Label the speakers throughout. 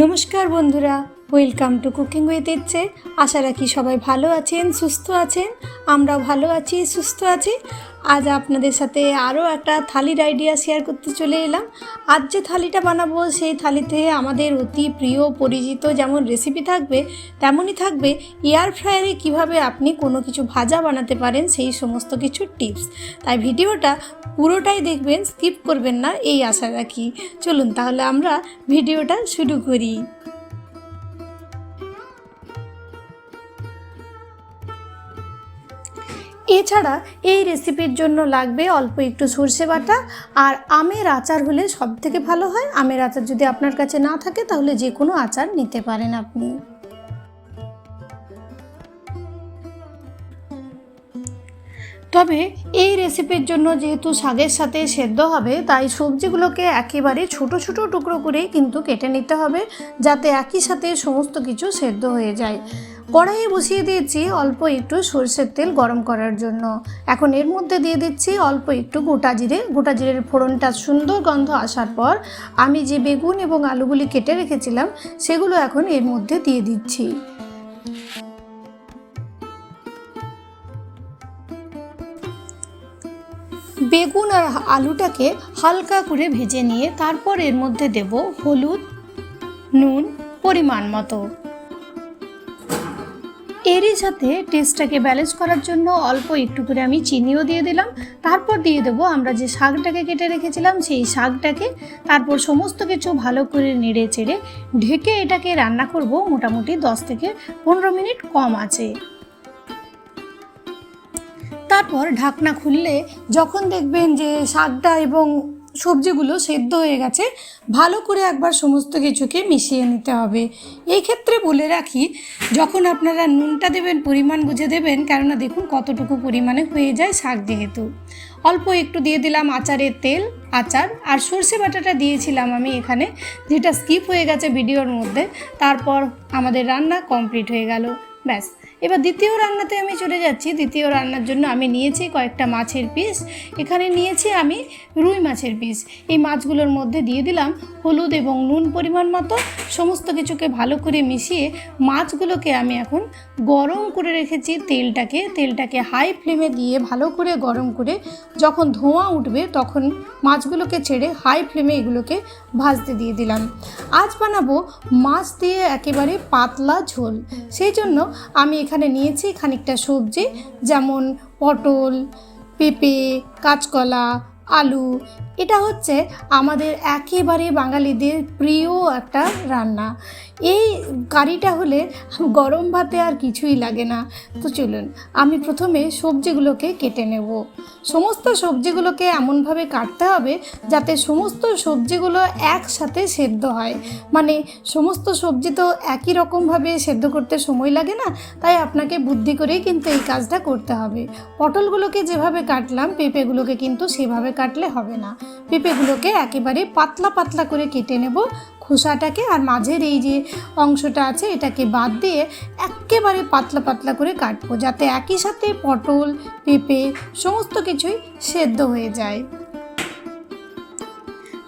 Speaker 1: নমস্কার বন্ধুরা, welcome to cooking with ইচ্ছে। আশা রাখি সবাই ভালো আছেন, সুস্থ আছেন। আমরাও ভালো আছি, সুস্থ আছি। আজ আপনাদের সাথে আরও একটা থালির আইডিয়া শেয়ার করতে চলে এলাম। আজ যে থালিটা বানাবো সেই থালিতে আমাদের অতি প্রিয় পরিচিত যেমন রেসিপি থাকবে, তেমনই থাকবে এয়ার ফ্রায়ারে কীভাবে আপনি কোনো কিছু ভাজা বানাতে পারেন সেই সমস্ত কিছু টিপস। তাই ভিডিওটা পুরোটাই দেখবেন, স্কিপ করবেন না এই আশা রাখি। চলুন তাহলে আমরা ভিডিওটা শুরু করি। এছাড়া এই রেসিপির জন্য লাগবে অল্প একটু সর্ষে বাটা আর আমের আচার হলে সব থেকে ভালো হয়। আমের আচার যদি আপনার কাছে না থাকে তাহলে যে কোনো আচার নিতে পারেন আপনি। তবে এই রেসিপির জন্য যেহেতু শাকের সাথে সেদ্ধ হবে, তাই সবজিগুলোকে একেবারে ছোট ছোট টুকরো করেই কিন্তু কেটে নিতে হবে, যাতে একই সাথে সমস্ত কিছু সেদ্ধ হয়ে যায়। কড়াইয়ে বসিয়ে দিয়েছি অল্প একটু সরষের তেল গরম করার জন্য। এখন এর মধ্যে দিয়ে দিচ্ছি অল্প একটু গোটা জিরে। গোটা জিরের ফোড়নটা সুন্দর গন্ধ আসার পর আমি যে বেগুন এবং আলুগুলি কেটে রেখেছিলাম সেগুলো এখন এর মধ্যে দিয়ে দিচ্ছি। বেগুন আর আলুটাকে হালকা করে ভেজে নিয়ে তারপর এর মধ্যে দেব হলুদ, নুন পরিমাণ মতো। এরই সাথে টেস্টটাকে ব্যালেন্স করার জন্য অল্প একটু করে আমি চিনিও দিয়ে দিলাম। তারপর দিয়ে দেবো আমরা যে শাকটাকে কেটে রেখেছিলাম সেই শাকটাকে। তারপর সমস্ত কিছু ভালো করে নেড়ে চেড়ে ঢেকে এটাকে রান্না করব মোটামুটি 10 থেকে 15 মিনিট কম আছে। তারপর ঢাকনা খুললে যখন দেখবেন যে শাকটা এবং সবজিগুলো সেদ্ধ হয়ে গেছে, ভালো করে একবার সমস্ত কিছুকে মিশিয়ে নিতে হবে। এই ক্ষেত্রে বলে রাখি, যখন আপনারা নুনটা দেবেন পরিমাণ বুঝে দেবেন, কেননা দেখুন কতটুকু পরিমাণে হয়ে যায় শাক যেহেতু। অল্প একটু দিয়ে দিলাম আচারের তেল, আচার আর সর্ষে বাটাটা দিয়েছিলাম আমি এখানে, যেটা স্কিপ হয়ে গেছে ভিডিওর মধ্যে। তারপর আমাদের রান্না কমপ্লিট হয়ে গেল, ব্যাস। এবার দ্বিতীয় রান্নাতে আমি চলে যাচ্ছি। দ্বিতীয় রান্নার জন্য আমি নিয়েছি কয়েকটা মাছের পিস। এখানে নিয়েছি আমি রুই মাছের পিস। এই মাছগুলোর মধ্যে দিয়ে দিলাম হলুদ এবং নুন পরিমাণ মতো। সমস্ত কিছুকে ভালো করে মিশিয়ে মাছগুলোকে আমি এখন গরম করে রেখেছি তেলটাকে হাই ফ্লেমে দিয়ে ভালো করে গরম করে যখন ধোঁয়া উঠবে তখন মাছগুলোকে ছেড়ে হাই ফ্লেমে এগুলোকে ভাজতে দিয়ে দিলাম। আজ বানাবো মাছ দিয়ে একেবারে পাতলা ঝোল। সেই জন্য আমি এখানে নিয়েছি খানিকটা সবজি, যেমন পটল, পেঁপে, কাঁচকলা, আলু। এটা হচ্ছে আমাদের একেবারে বাঙালিদের প্রিয় একটা রান্না। এই কারিটা হলে গরম ভাতে আর কিছুই লাগে না। তো চলুন আমি প্রথমে সবজিগুলোকে কেটে নেব। সমস্ত সবজিগুলোকে এমনভাবে কাটতে হবে যাতে সমস্ত সবজিগুলো একসাথে সেদ্ধ হয়। মানে সমস্ত সবজি তো একই রকমভাবে সেদ্ধ করতে সময় লাগে না, তাই আপনাকে বুদ্ধি করেই কিন্তু এই কাজটা করতে হবে। পটলগুলোকে যেভাবে কাটলাম পেঁপেগুলোকে কিন্তু সেভাবে কাটলে হবে না। পেঁপেগুলোকে একেবারে পাতলা পাতলা করে কেটে নেব, খোসাটাকে আর মাঝের এই যে অংশটা আছে এটাকে বাদ দিয়ে একেবারে পাতলা পাতলা করে কাটবো, যাতে একই সাথে পটল, পেঁপে সমস্ত কিছুই সেদ্ধ হয়ে যায়।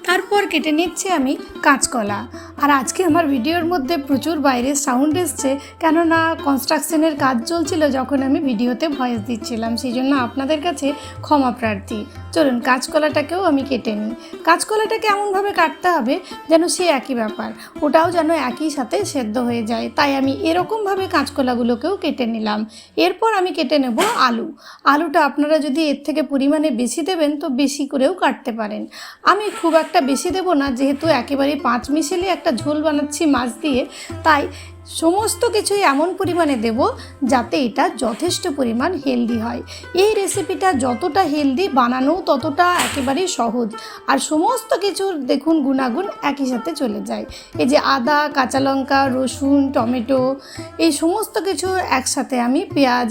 Speaker 1: তারপর কেটে নিচ্ছি আমি কাঁচকলা। আর আজকে আমার ভিডিওর মধ্যে প্রচুর বাইরের সাউন্ড এসছে, কেননা কনস্ট্রাকশনের কাজ চলছিল যখন আমি ভিডিওতে ভয়েস দিচ্ছিলাম, সেই জন্য আপনাদের কাছে ক্ষমা প্রার্থী। চলুন কাঁচকলাটাকেও আমি কেটে নিই। কাঁচকলাটাকে এমনভাবে কাটতে হবে যেন সে একই ব্যাপার, ওটাও যেন একই সাথে সেদ্ধ হয়ে যায়, তাই আমি এরকমভাবে কাঁচকলাগুলোকেও কেটে নিলাম। এরপর আমি কেটে নেব আলু। আলুটা আপনারা যদি এর থেকে পরিমাণে বেশি দেবেন তো বেশি করেও কাটতে পারেন। আমি খুব একটা বেশি দেব না, যেহেতু একেবারে 5 মিশালি একটা ঝোল বানাচ্ছি মাছ দিয়ে, তাই সমস্ত কিছুই এমন পরিমাণে দেব যাতে এটা যথেষ্ট পরিমাণ হেলদি হয়। এই রেসিপিটা যতটা হেলদি বানানো ততটা একেবারেই সহজ, আর সমস্ত কিছুর দেখুন গুণাগুণ একই সাথে চলে যায়। এই যে আদা, কাঁচা লঙ্কা, রসুন, টমেটো এই সমস্ত কিছু একসাথে আমি পেঁয়াজ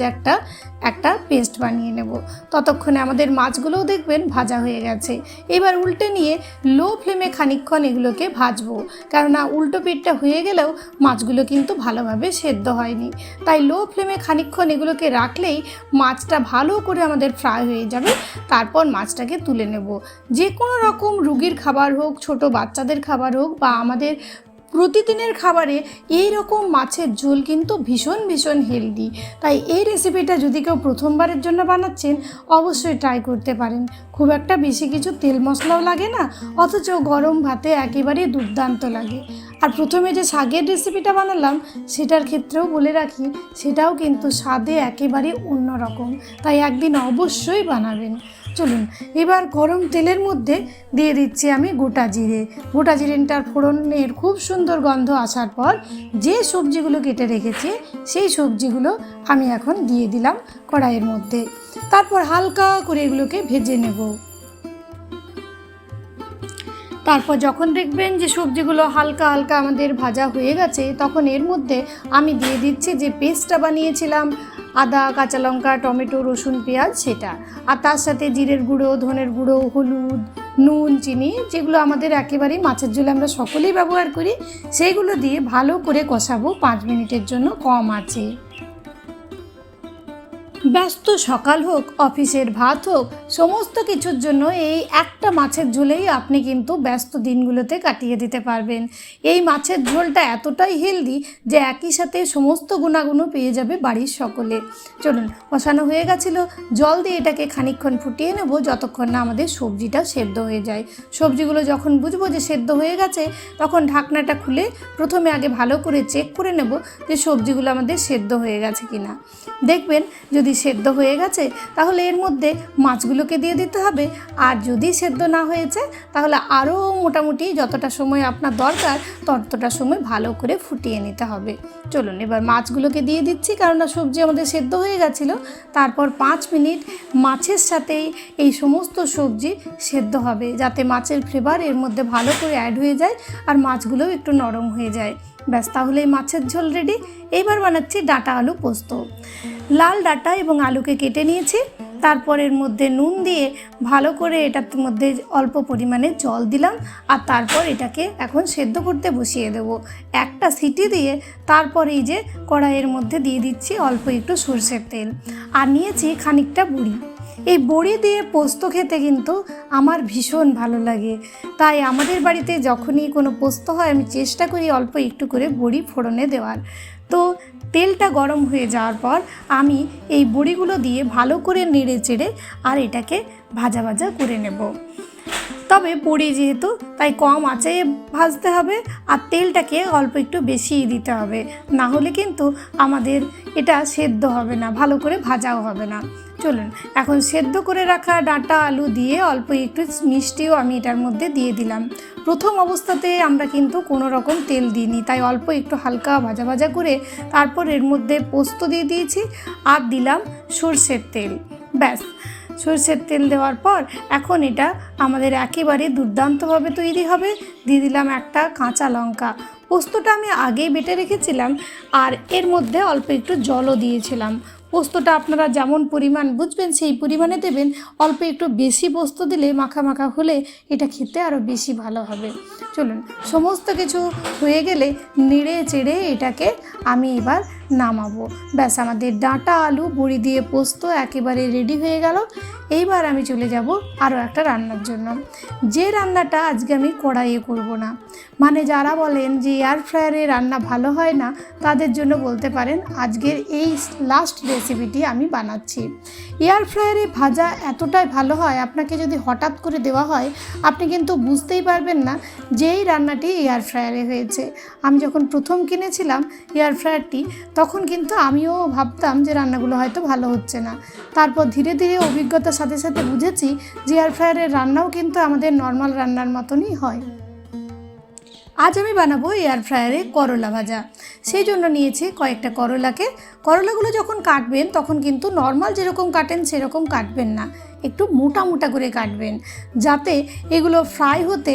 Speaker 1: একটা পেস্ট বানিয়ে নেব। ততক্ষণে আমাদের মাছগুলোও দেখবেন ভাজা হয়ে গেছে। এবার উল্টে নিয়ে লো ফ্লেমে খানিকক্ষণ এগুলোকে ভাজবো, কেননা উল্টো পিঠটা হয়ে গেলেও মাছগুলো কিন্তু ভালোভাবে সেদ্ধ হয়নি। তাই লো ফ্লেমে খানিকক্ষণ এগুলোকে রাখলেই মাছটা ভালো করে আমাদের ফ্রাই হয়ে যাবে। তারপর মাছটাকে তুলে নেব। যে কোনো রকম রুগীর খাবার হোক, ছোট বাচ্চাদের খাবার হোক বা আমাদের প্রতিদিনের খাবারে এই রকম মাছের ঝোল কিন্তু ভীষণ ভীষণ হেলদি। তাই এই রেসিপিটা যদি কেউ প্রথমবারের জন্য বানাচ্ছেন অবশ্যই ট্রাই করতে পারেন। খুব একটা বেশি কিছু তেল মশলাও লাগে না, অথচ গরম ভাতে একেবারেই দুর্দান্ত লাগে। আর প্রথমে যে শাকের রেসিপিটা বানালাম সেটার ক্ষেত্রেও বলে রাখি, সেটাও কিন্তু স্বাদে একেবারেই অন্যরকম। তাই একদিন অবশ্যই বানাবেন। চলুন এবার গরম তেলের মধ্যে দিয়ে দিচ্ছি আমি গোটা জিরে। গোটা জিরেটার ফোড়নের খুব সুন্দর গন্ধ আসার পর যে সবজিগুলো কেটে রেখেছি সেই সবজিগুলো আমি এখন দিয়ে দিলাম কড়াইয়ের মধ্যে। তারপর হালকা করে এগুলোকে ভেজে নেব। তারপর যখন দেখবেন যে সবজিগুলো হালকা হালকা আমাদের ভাজা হয়ে গেছে, তখন এর মধ্যে আমি দিয়ে দিচ্ছি যে পেস্টটা বানিয়েছিলাম আদা, কাঁচা লঙ্কা, টমেটো, রসুন, পেঁয়াজ, সেটা। আর তার সাথে জিরের গুঁড়ো, ধনের গুঁড়ো, হলুদ, নুন, চিনি, যেগুলো আমাদের একেবারেই মাছের ঝোলে আমরা সকলেই ব্যবহার করি, সেইগুলো দিয়ে ভালো করে কষাবো 5 মিনিটের জন্য কম আঁচে। ব্যস্ত সকাল হোক, অফিসের ভাত হোক, সমস্ত কিছুর জন্য এই একটা মাছের ঝোলেই আপনি কিন্তু ব্যস্ত দিনগুলোতে কাটিয়ে দিতে পারবেন। এই মাছের ঝোলটা এতটাই হেলদি যে একই সাথে সমস্ত গুণাগুণও পেয়ে যাবে বাড়ির সকলে। চলুন, কষানো হয়ে গেছিলো, জল দিয়ে এটাকে খানিকক্ষণ ফুটিয়ে নেব যতক্ষণ না আমাদের সবজিটা সেদ্ধ হয়ে যায়। সবজিগুলো যখন বুঝবো যে সেদ্ধ হয়ে গেছে, তখন ঢাকনাটা খুলে প্রথমে আগে ভালো করে চেক করে নেব যে সবজিগুলো আমাদের সেদ্ধ হয়ে গেছে কিনা। দেখবেন যদি সেদ্ধ হয়ে গেছে তাহলে এর মধ্যে মাছগুলোকে দিয়ে দিতে হবে। আর যদি সেদ্ধ না হয়েছে তাহলে আরও মোটামুটি যতটা সময় আপনার দরকার ততটা সময় ভালো করে ফুটিয়ে নিতে হবে। চলুন এবার মাছগুলোকে দিয়ে দিচ্ছি, কারণ সবজি আমাদের সেদ্ধ হয়ে গেছিলো। তারপর 5 মিনিট মাছের সাথেই এই সমস্ত সবজি সেদ্ধ হবে, যাতে মাছের ফ্লেভার এর মধ্যে ভালো করে অ্যাড হয়ে যায় আর মাছগুলোও একটু নরম হয়ে যায়। ব্যাস, তাহলেই মাছের ঝোল রেডি। এইবার বানাচ্ছি ডাঁটা আলু পোস্ত। লাল ডাঁটা এবং আলুকে কেটে নিয়েছি। তারপর এর মধ্যে নুন দিয়ে ভালো করে এটার মধ্যে অল্প পরিমাণে জল দিলাম। আর তারপর এটাকে এখন সেদ্ধ করতে বসিয়ে দেব। একটা সিটি দিয়ে তারপর এই যে কড়াইয়ের মধ্যে দিয়ে দিচ্ছি অল্প একটু সরষের তেল, আর নিয়েছি খানিকটা বড়ি। এই বড়ি দিয়ে পোস্ত খেতে কিন্তু আমার ভীষণ ভালো লাগে। তাই আমাদের বাড়িতে যখনই কোনো পোস্ত হয় আমি চেষ্টা করি অল্প একটু করে বড়ি ফোড়নে দেওয়ার। তো তেলটা গরম হয়ে যাওয়ার পর আমি এই বড়িগুলো দিয়ে ভালো করে নেড়ে চেড়ে আর এটাকে ভাজা ভাজা করে নেব। তবে বড়ি যেহেতু তাই কম আঁচে ভাজতে হবে আর তেলটাকে অল্প একটু বেশিই দিতে হবে, না হলে কিন্তু আমাদের এটা সেদ্ধ হবে না, ভালো করে ভাজাও হবে না। চলুন এখন সেদ্ধ করে রাখা ডাঁটা আলু দিয়ে অল্প একটু মিষ্টিও আমি এটার মধ্যে দিয়ে দিলাম। প্রথম অবস্থাতে আমরা কিন্তু কোনো রকম তেল দিইনি, তাই অল্প একটু হালকা ভাজা ভাজা করে তারপর এর মধ্যে পোস্ত দিয়ে দিয়েছি আর দিলাম সরষের তেল। ব্যাস, সরষের তেল দেওয়ার পর এখন এটা আমাদের একেবারে দুর্দান্তভাবে তৈরি হবে। দিয়ে দিলাম একটা কাঁচা লঙ্কা। পোস্তটা আমি আগেই বেটে রেখেছিলাম আর এর মধ্যে অল্প একটু জলও দিয়েছিলাম। পোস্তটা আপনারা যেমন পরিমাণ বুঝবেন সেই পরিমাণে দেবেন। অল্প একটু বেশি পোস্ত দিলে মাখা মাখা হলে এটা খেতে আরও বেশি ভালো হবে। চলুন সমস্ত কিছু হয়ে গেলে নেড়ে চেড়ে এটাকে আমি এবার নামাবো। ব্যাস, আমাদের ডাঁটা আলু বড়ি দিয়ে পোস্ত একেবারে রেডি হয়ে গেল। এইবার আমি চলে যাব আরও একটা রান্নার জন্য, যে রান্নাটা আজকে আমি কড়াইয়ে করব না। মানে যারা বলেন যে এয়ার ফ্রায়ারে রান্না ভালো হয় না, তাদের জন্য বলতে পারেন আজকের এই লাস্ট রেসিপিটি আমি বানাচ্ছি। এয়ার ফ্রায়ারে ভাজা এতটাই ভালো হয়, আপনাকে যদি হঠাৎ করে দেওয়া হয় আপনি কিন্তু বুঝতেই পারবেন না যে এই রান্নাটি এয়ার ফ্রায়ারে হয়েছে। আমি যখন প্রথম কিনেছিলাম এয়ার ফ্রায়ারটি তখন কিন্তু আমিও ভাবতাম যে রান্নাগুলো হয়তো ভালো হচ্ছে না। তারপর ধীরে ধীরে অভিজ্ঞতার সাথে সাথে বুঝেছি যে এয়ার ফ্রায়ারের রান্নাও কিন্তু আমাদের নর্মাল রান্নার মতনই হয়। আজ আমি বানাবো এয়ার ফ্রায়ারে করলা ভাজা। সেই জন্য নিয়েছি কয়েকটা করলাকে। করলাগুলো যখন কাটবেন তখন কিন্তু নর্মাল যেরকম কাটেন সেরকম কাটবেন না, একটু মোটা মোটা করে কাটবেন, যাতে এগুলো ফ্রাই হতে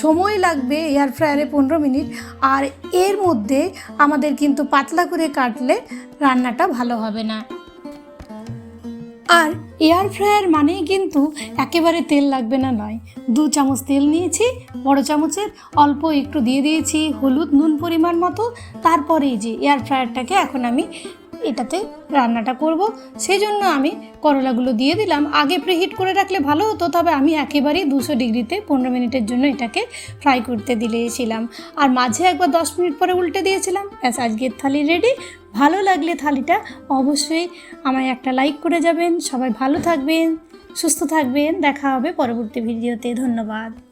Speaker 1: সময় লাগবে এয়ার ফ্রায়ারে 15 মিনিট। আর এর মধ্যে আমাদের কিন্তু পাতলা করে কাটলে রান্নাটা ভালো হবে না। আর এয়ার ফ্রায়ার মানেই কিন্তু একেবারে তেল লাগবে না নয়। 2 চামচ তেল নিয়েছি, বড় চামচের অল্প একটু দিয়ে দিয়েছি হলুদ, নুন পরিমাণ মতো। তারপরে এই যে এয়ার ফ্রায়ারটাকে এখন আমি এটাতে রান্নাটা করব। সেই জন্য আমি করলাগুলো দিয়ে দিলাম। আগে প্রিহিট করে রাখলে ভালো হতো, তবে আমি একেবারেই 200 ডিগ্রিতে 15 মিনিটের জন্য এটাকে ফ্রাই করতে দিয়েছিলাম। আর মাঝে একবার 10 মিনিট পরে উল্টে দিয়েছিলাম। ব্যাস, আজকের থালি রেডি। ভালো লাগলে থালিটা অবশ্যই আমায় একটা লাইক করে যাবেন। সবাই ভালো থাকবেন, সুস্থ থাকবেন। দেখা হবে পরবর্তী ভিডিওতে। ধন্যবাদ।